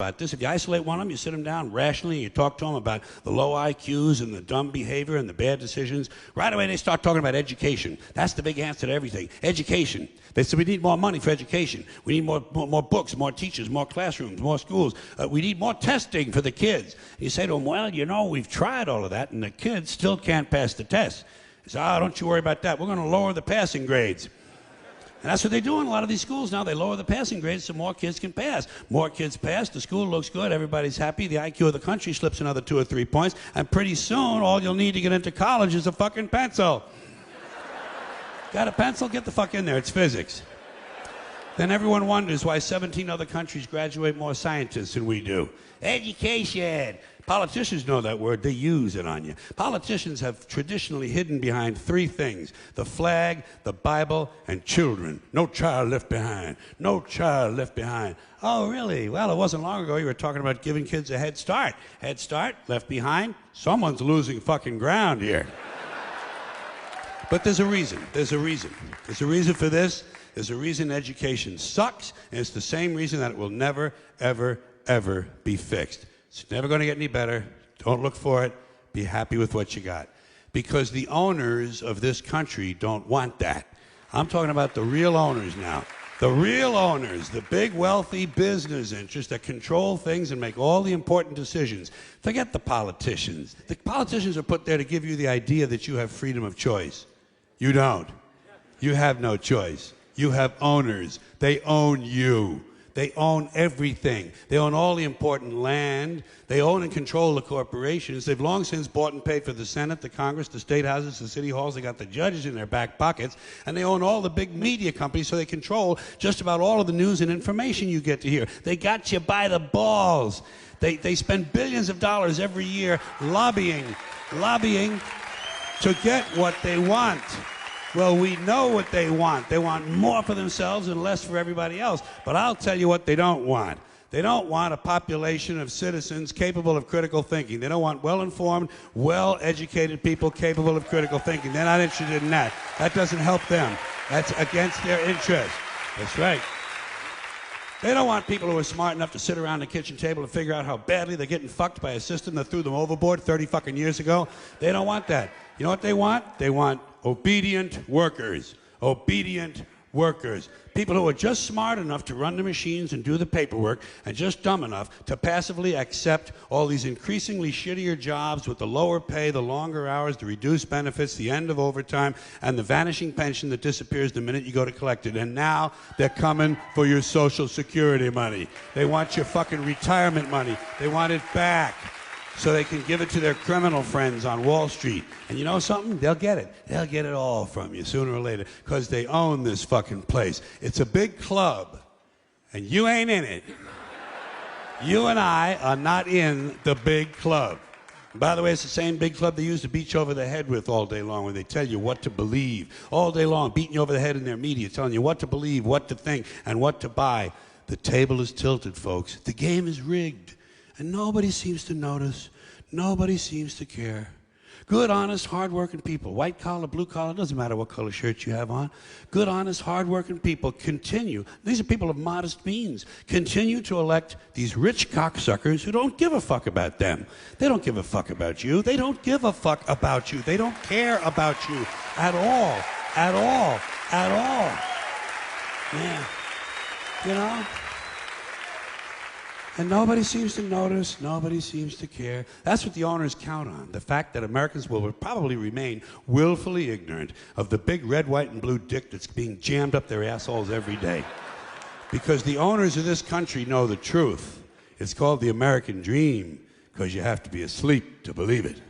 about this. If you isolate one of them, you sit them down rationally, and you talk to them about the low IQs and the dumb behavior and the bad decisions, right away they start talking about education. That's the big answer to everything. Education. They say we need more money for education. We need more books, more teachers, more classrooms, more schools. We need more testing for the kids. You say to them, well, you know, we've tried all of that, and the kids still can't pass the test. They say, don't you worry about that. We're going to lower the passing grades. And that's what they do in a lot of these schools now. They lower the passing grades so more kids can pass. More kids pass, the school looks good, everybody's happy, the IQ of the country slips another 2 or 3 points, and pretty soon all you'll need to get into college is a fucking pencil. Got a pencil? Get the fuck in there, it's physics. Then everyone wonders why 17 other countries graduate more scientists than we do. Education. Politicians know that word. They use it on you. Politicians have traditionally hidden behind 3 things: the flag, the Bible, and children. No child left behind. No child left behind. Oh, really? Well, it wasn't long ago you were talking about giving kids a head start. Head start, left behind. Someone's losing fucking ground here. But there's a reason. There's a reason. There's a reason for this. There's a reason education sucks, and it's the same reason that it will never, ever, ever be fixed. It's never going to get any better. Don't look for it. Be happy with what you got. Because the owners of this country don't want that. I'm talking about the real owners now. The real owners, the big wealthy business interests that control things and make all the important decisions. Forget the politicians. The politicians are put there to give you the idea that you have freedom of choice. You don't. You have no choice. You have owners. They own you. They own everything. They own all the important land. They own and control the corporations. They've long since bought and paid for the Senate, the Congress, the state houses, the city halls. They got the judges in their back pockets. And they own all the big media companies, so they control just about all of the news and information you get to hear. They got you by the balls. They spend billions of dollars every year lobbying to get what they want. Well, we know what they want. They want more for themselves and less for everybody else. But I'll tell you what they don't want. They don't want a population of citizens capable of critical thinking. They don't want well-informed, well-educated people capable of critical thinking. They're not interested in that. That doesn't help them. That's against their interest. That's right. They don't want people who are smart enough to sit around the kitchen table and figure out how badly they're getting fucked by a system that threw them overboard 30 fucking years ago. They don't want that. You know what they want? They want obedient workers. Obedient workers. People who are just smart enough to run the machines and do the paperwork, and just dumb enough to passively accept all these increasingly shittier jobs with the lower pay, the longer hours, the reduced benefits, the end of overtime, and the vanishing pension that disappears the minute you go to collect it. And now they're coming for your Social Security money. They want your fucking retirement money. They want it back, so they can give it to their criminal friends on Wall Street. And you know something? They'll get it. They'll get it all from you sooner or later, because they own this fucking place. It's a big club, and you ain't in it. You and I are not in the big club. And by the way, it's the same big club they use to beat you over the head with all day long, when they tell you what to believe. All day long, beating you over the head in their media, telling you what to believe, what to think, and what to buy. The table is tilted, folks. The game is rigged. And nobody seems to notice. Nobody seems to care. Good, honest, hard-working people, white collar, blue collar, doesn't matter what color shirt you have on. Good, honest, hard-working people continue. These are people of modest means. Continue to elect these rich cocksuckers who don't give a fuck about them. They don't give a fuck about you. They don't give a fuck about you. They don't care about you at all. At all. At all. Yeah. You know? And nobody seems to notice, nobody seems to care. That's what the owners count on, the fact that Americans will probably remain willfully ignorant of the big red, white, and blue dick that's being jammed up their assholes every day. Because the owners of this country know the truth. It's called the American dream, because you have to be asleep to believe it.